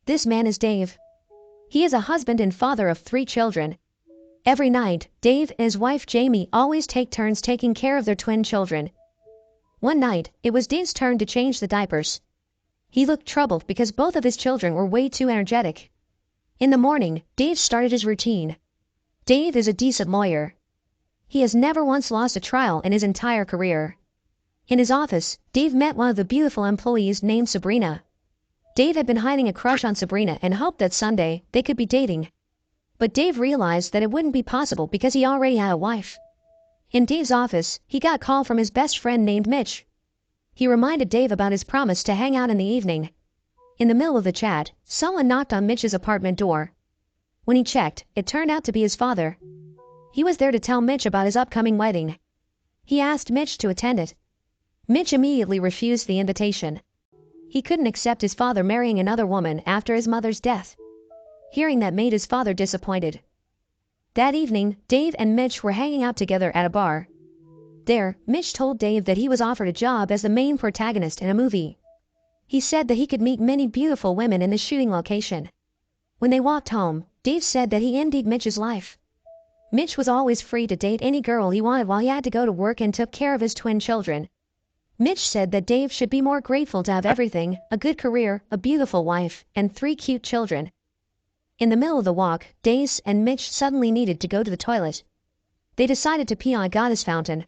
This man is Dave. He is a husband and father of 3 children. Every night, Dave and his wife Jamie always take turns taking care of their twin children. One night, it was Dave's turn to change the diapers. He looked troubled because both of his children were way too energetic. In the morning, Dave started his routine. Dave is a decent lawyer. He has never once lost a trial in his entire career. In his office, Dave met one of the beautiful employees named Sabrina. Dave had been hiding a crush on Sabrina and hoped that someday they could be dating. But Dave realized that it wouldn't be possible because he already had a wife. In Dave's office, he got a call from his best friend named Mitch. He reminded Dave about his promise to hang out in the evening. In the middle of the chat, someone knocked on Mitch's apartment door. When he checked, it turned out to be his father. He was there to tell Mitch about his upcoming wedding. He asked Mitch to attend it. Mitch immediately refused the invitation. He couldn't accept his father marrying another woman after his mother's death. Hearing that made his father disappointed. That evening, Dave and Mitch were hanging out together at a bar. There, Mitch told Dave that he was offered a job as the main protagonist in a movie. He said that he could meet many beautiful women in the shooting location. When they walked home, Dave said that he envied Mitch's life. Mitch was always free to date any girl he wanted while he had to go to work and took care of his twin children. Mitch said that Dave should be more grateful to have everything, a good career, a beautiful wife, and 3 cute children. In the middle of the walk, Dave and Mitch suddenly needed to go to the toilet. They decided to pee on a goddess fountain.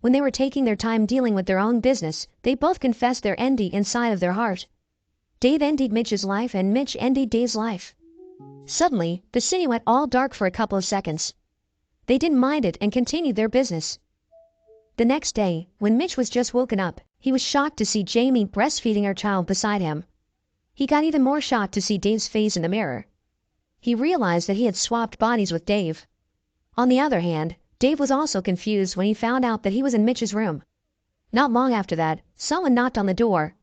When they were taking their time dealing with their own business, they both confessed their envy inside of their heart. Dave envied Mitch's life and Mitch envied Dave's life. Suddenly, the city went all dark for a couple of seconds. They didn't mind it and continued their business. The next day, when Mitch was just woken up, he was shocked to see Jamie breastfeeding her child beside him. He got even more shocked to see Dave's face in the mirror. He realized that he had swapped bodies with Dave. On the other hand, Dave was also confused when he found out that he was in Mitch's room. Not long after that, someone knocked on the door.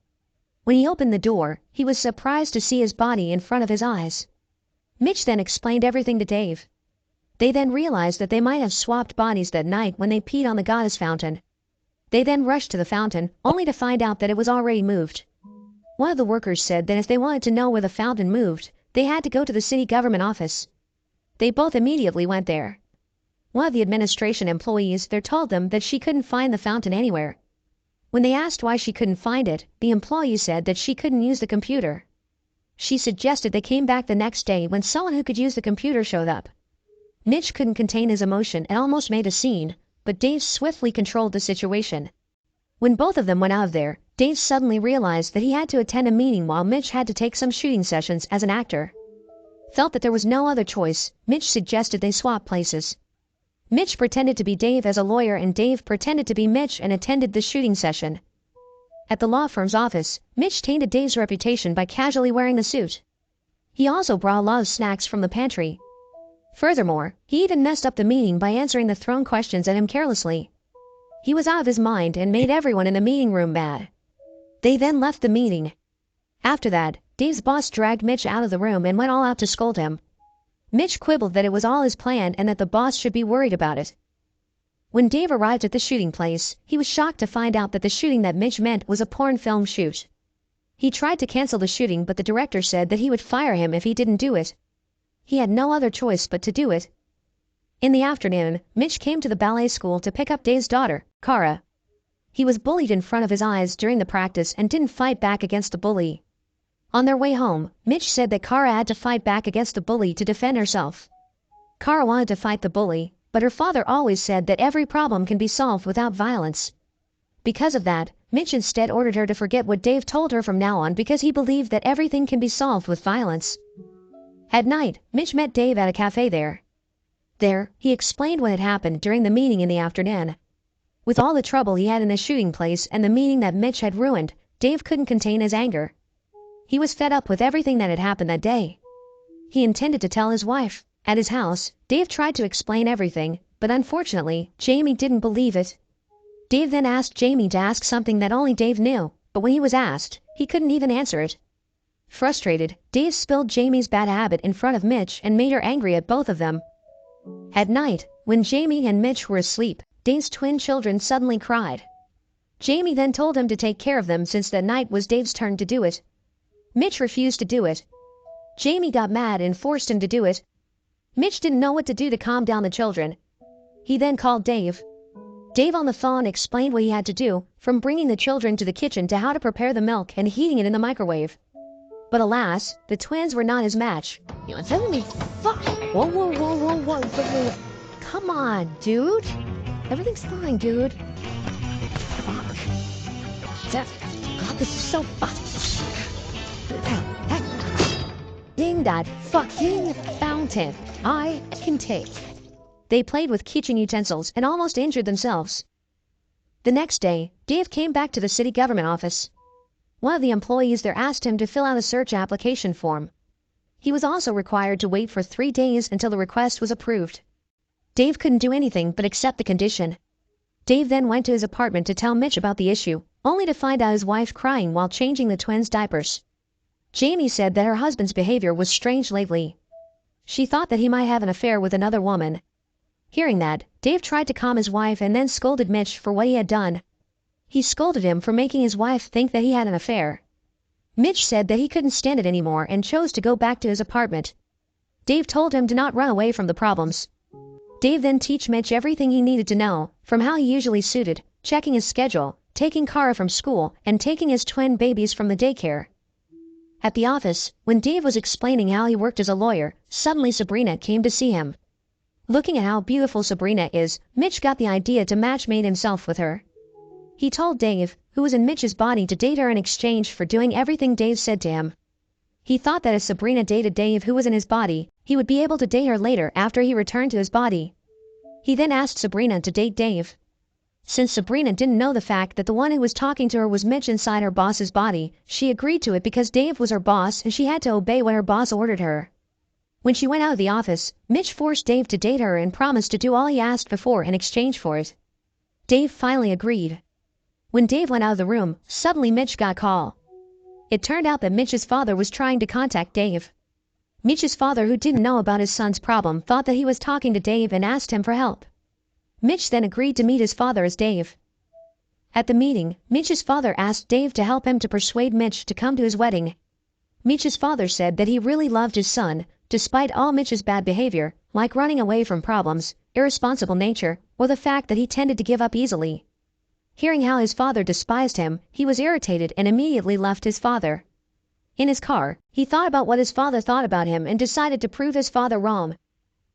When he opened the door, he was surprised to see his body in front of his eyes. Mitch then explained everything to Dave. They then realized that they might have swapped bodies that night when they peed on the goddess fountain. They then rushed to the fountain, only to find out that it was already moved. One of the workers said that if they wanted to know where the fountain moved, they had to go to the city government office. They both immediately went there. One of the administration employees there told them that she couldn't find the fountain anywhere. When they asked why she couldn't find it, the employee said that she couldn't use the computer. She suggested they came back the next day when someone who could use the computer showed up. Mitch couldn't contain his emotion and almost made a scene, but Dave swiftly controlled the situation. When both of them went out of there, Dave suddenly realized that he had to attend a meeting while Mitch had to take some shooting sessions as an actor. Felt that there was no other choice, Mitch suggested they swap places. Mitch pretended to be Dave as a lawyer and Dave pretended to be Mitch and attended the shooting session. At the law firm's office, Mitch tainted Dave's reputation by casually wearing the suit. He also brought a lot of snacks from the pantry. Furthermore, he even messed up the meeting by answering the thrown questions at him carelessly. He was out of his mind and made everyone in the meeting room mad. They then left the meeting. After that, Dave's boss dragged Mitch out of the room and went all out to scold him. Mitch quibbled that it was all his plan and that the boss should be worried about it. When Dave arrived at the shooting place, he was shocked to find out that the shooting that Mitch meant was a porn film shoot. He tried to cancel the shooting, but the director said that he would fire him if he didn't do it. He had no other choice but to do it. In the afternoon, Mitch came to the ballet school to pick up Dave's daughter, Kara. He was bullied in front of his eyes during the practice and didn't fight back against the bully. On their way home, Mitch said that Kara had to fight back against the bully to defend herself. Kara wanted to fight the bully, but her father always said that every problem can be solved without violence. Because of that, Mitch instead ordered her to forget what Dave told her from now on because he believed that everything can be solved with violence. At night, Mitch met Dave at a cafe there. There, he explained what had happened during the meeting in the afternoon. With all the trouble he had in the shooting place and the meeting that Mitch had ruined, Dave couldn't contain his anger. He was fed up with everything that had happened that day. He intended to tell his wife. At his house, Dave tried to explain everything, but unfortunately, Jamie didn't believe it. Dave then asked Jamie to ask something that only Dave knew, but when he was asked, he couldn't even answer it. Frustrated, Dave spilled Jamie's bad habit in front of Mitch and made her angry at both of them. At night, when Jamie and Mitch were asleep, Dave's twin children suddenly cried. Jamie then told him to take care of them since that night was Dave's turn to do it. Mitch refused to do it. Jamie got mad and forced him to do it. Mitch didn't know what to do to calm down the children. He then called Dave. Dave on the phone explained what he had to do, from bringing the children to the kitchen to how to prepare the milk and heating it in the microwave. But alas, the twins were not his match. You're telling me fuck. Whoa. Come on, dude. Everything's fine, dude. Fuck. God, this is so fast. Ding that fucking fountain. I can take. They played with kitchen utensils and almost injured themselves. The next day, Dave came back to the city government office. One of the employees there asked him to fill out a search application form. He was also required to wait for 3 days until the request was approved. Dave couldn't do anything but accept the condition. Dave then went to his apartment to tell Mitch about the issue, only to find out his wife crying while changing the twins' diapers. Jamie said that her husband's behavior was strange lately. She thought that he might have an affair with another woman. Hearing that, Dave tried to calm his wife and then scolded Mitch for what he had done. He scolded him for making his wife think that he had an affair. Mitch said that he couldn't stand it anymore and chose to go back to his apartment. Dave told him to not run away from the problems. Dave then teach Mitch everything he needed to know, from how he usually suited, checking his schedule, taking Kara from school, and taking his twin babies from the daycare. At the office, when Dave was explaining how he worked as a lawyer, suddenly Sabrina came to see him. Looking at how beautiful Sabrina is, Mitch got the idea to match-mate himself with her. He told Dave, who was in Mitch's body, to date her in exchange for doing everything Dave said to him. He thought that if Sabrina dated Dave, who was in his body, he would be able to date her later after he returned to his body. He then asked Sabrina to date Dave. Since Sabrina didn't know the fact that the one who was talking to her was Mitch inside her boss's body, she agreed to it because Dave was her boss and she had to obey what her boss ordered her. When she went out of the office, Mitch forced Dave to date her and promised to do all he asked before in exchange for it. Dave finally agreed. When Dave went out of the room, suddenly Mitch got a call. It turned out that Mitch's father was trying to contact Dave. Mitch's father, who didn't know about his son's problem, thought that he was talking to Dave and asked him for help. Mitch then agreed to meet his father as Dave. At the meeting, Mitch's father asked Dave to help him to persuade Mitch to come to his wedding. Mitch's father said that he really loved his son, despite all Mitch's bad behavior, like running away from problems, irresponsible nature, or the fact that he tended to give up easily. Hearing how his father despised him, he was irritated and immediately left his father. In his car, he thought about what his father thought about him and decided to prove his father wrong.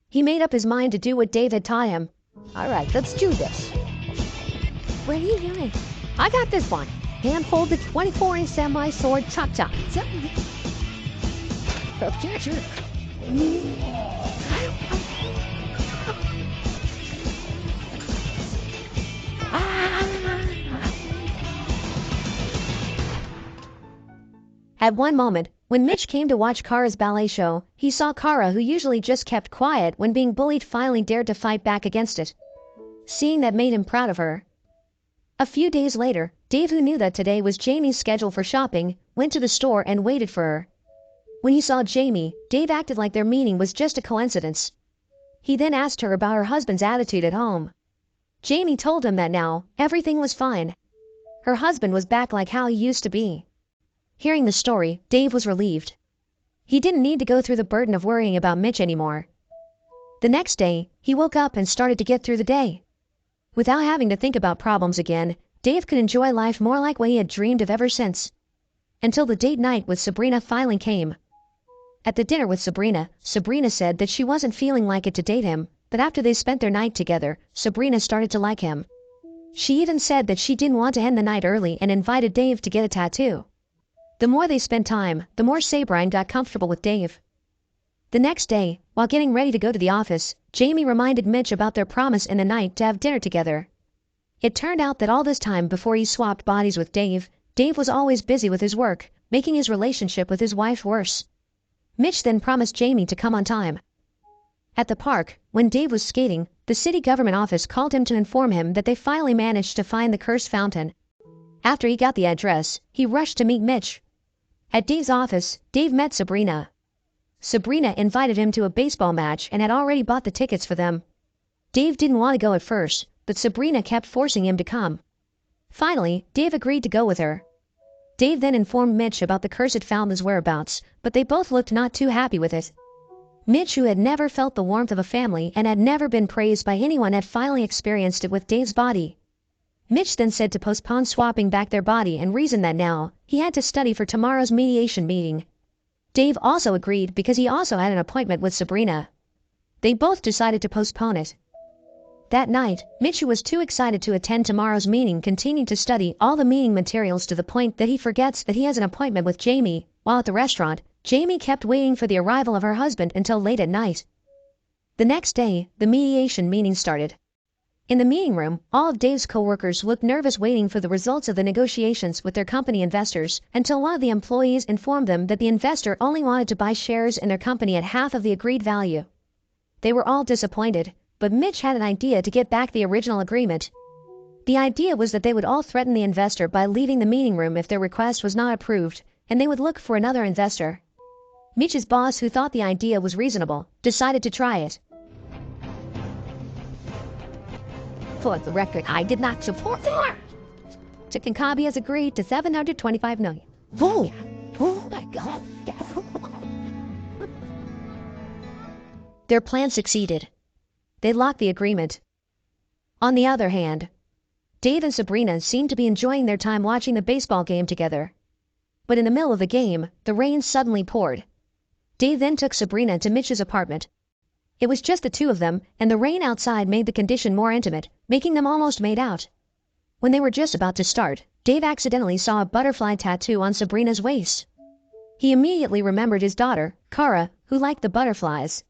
He made up his mind to do what Dave had taught him. Alright, let's do this. What are you doing? I got this one. Hand hold the 24-inch semi-sword chop-chop. Objection. At one moment, when Mitch came to watch Kara's ballet show, he saw Kara, who usually just kept quiet when being bullied, finally dared to fight back against it. Seeing that made him proud of her. A few days later, Dave, who knew that today was Jamie's schedule for shopping, went to the store and waited for her. When he saw Jamie, Dave acted like their meeting was just a coincidence. He then asked her about her husband's attitude at home. Jamie told him that now, everything was fine. Her husband was back like how he used to be. Hearing the story, Dave was relieved. He didn't need to go through the burden of worrying about Mitch anymore. The next day, he woke up and started to get through the day. Without having to think about problems again, Dave could enjoy life more like what he had dreamed of ever since. Until the date night with Sabrina finally came. At the dinner with Sabrina, Sabrina said that she wasn't feeling like it to date him, but after they spent their night together, Sabrina started to like him. She even said that she didn't want to end the night early and invited Dave to get a tattoo. The more they spent time, the more Sabrina got comfortable with Dave. The next day, while getting ready to go to the office, Jamie reminded Mitch about their promise in the night to have dinner together. It turned out that all this time before he swapped bodies with Dave, Dave was always busy with his work, making his relationship with his wife worse. Mitch then promised Jamie to come on time. At the park, when Dave was skating, the city government office called him to inform him that they finally managed to find the cursed fountain. After he got the address, he rushed to meet Mitch. At Dave's office, Dave met Sabrina. Sabrina invited him to a baseball match and had already bought the tickets for them. Dave didn't want to go at first, but Sabrina kept forcing him to come. Finally, Dave agreed to go with her. Dave then informed Mitch about the cursed fountain's whereabouts, but they both looked not too happy with it. Mitch, who had never felt the warmth of a family and had never been praised by anyone, had finally experienced it with Dave's body. Mitch then said to postpone swapping back their body and reasoned that now he had to study for tomorrow's mediation meeting. Dave also agreed because he also had an appointment with Sabrina. They both decided to postpone it. That night, Mitch, who was too excited to attend tomorrow's meeting, continued to study all the meeting materials to the point that he forgets that he has an appointment with Jamie. While at the restaurant, Jamie kept waiting for the arrival of her husband until late at night. The next day, the mediation meeting started. In the meeting room, all of Dave's co-workers looked nervous, waiting for the results of the negotiations with their company investors, until one of the employees informed them that the investor only wanted to buy shares in their company at half of the agreed value. They were all disappointed, but Mitch had an idea to get back the original agreement. The idea was that they would all threaten the investor by leaving the meeting room if their request was not approved, and they would look for another investor. Mitch's boss, who thought the idea was reasonable, decided to try it. For the record, I did not support that. Chicken Kabi has agreed to $725 million. Oh, oh my God. Their plan succeeded. They locked the agreement. On the other hand, Dave and Sabrina seemed to be enjoying their time watching the baseball game together. But in the middle of the game, the rain suddenly poured. Dave then took Sabrina to Mitch's apartment. It was just the two of them, and the rain outside made the condition more intimate, making them almost made out. When they were just about to start, Dave accidentally saw a butterfly tattoo on Sabrina's waist. He immediately remembered his daughter, Kara, who liked the butterflies.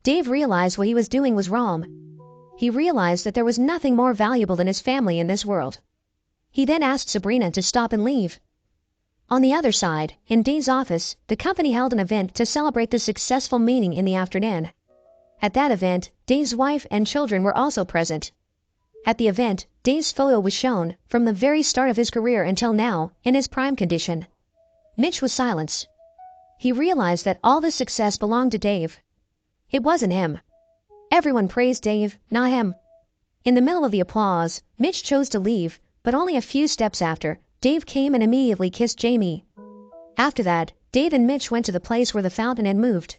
Dave realized what he was doing was wrong. He realized that there was nothing more valuable than his family in this world. He then asked Sabrina to stop and leave. On the other side, in Dave's office, the company held an event to celebrate the successful meeting in the afternoon. At that event, Dave's wife and children were also present. At the event, Dave's photo was shown, from the very start of his career until now, in his prime condition. Mitch was silenced. He realized that all the success belonged to Dave. It wasn't him. Everyone praised Dave, not him. In the middle of the applause, Mitch chose to leave, but only a few steps after, Dave came and immediately kissed Jamie. After that, Dave and Mitch went to the place where the fountain had moved.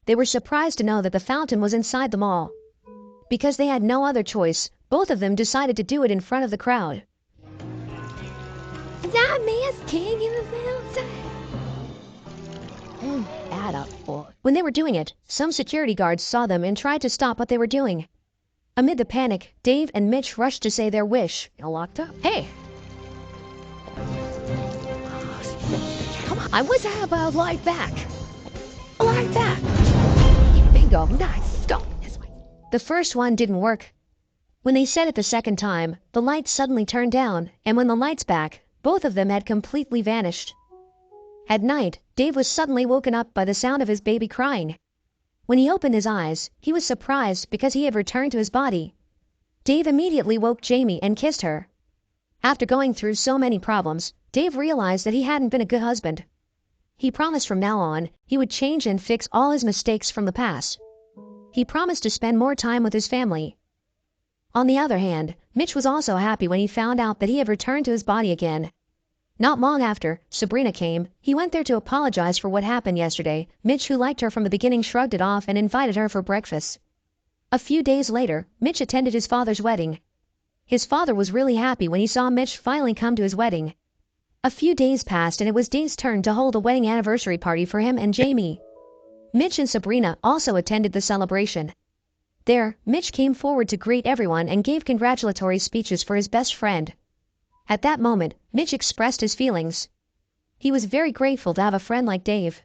They were surprised to know that the fountain was inside the mall. Because they had no other choice, both of them decided to do it in front of the crowd. That man's king in the fountain. Add up for. When they were doing it, some security guards saw them and tried to stop what they were doing. Amid the panic, Dave and Mitch rushed to say their wish. You're locked up. Hey! Come on, I wish I had a light back. Like that. Bingo, nice. Go this way. The first one didn't work. When they said it the second time, the lights suddenly turned down, and when the lights back, both of them had completely vanished. At night, Dave was suddenly woken up by the sound of his baby crying. When he opened his eyes, he was surprised because he had returned to his body. Dave immediately woke Jamie and kissed her. After going through so many problems, Dave realized that he hadn't been a good husband. He promised from now on, he would change and fix all his mistakes from the past. He promised to spend more time with his family. On the other hand, Mitch was also happy when he found out that he had returned to his body again. Not long after, Sabrina came. He went there to apologize for what happened yesterday. Mitch, who liked her from the beginning, shrugged it off and invited her for breakfast. A few days later, Mitch attended his father's wedding. His father was really happy when he saw Mitch finally come to his wedding. A few days passed and it was Dave's turn to hold a wedding anniversary party for him and Jamie. Mitch and Sabrina also attended the celebration. There, Mitch came forward to greet everyone and gave congratulatory speeches for his best friend. At that moment, Mitch expressed his feelings. He was very grateful to have a friend like Dave.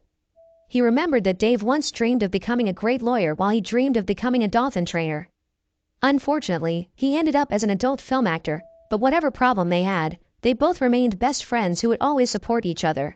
He remembered that Dave once dreamed of becoming a great lawyer while he dreamed of becoming a dolphin trainer. Unfortunately, he ended up as an adult film actor, but whatever problem they had, they both remained best friends who would always support each other.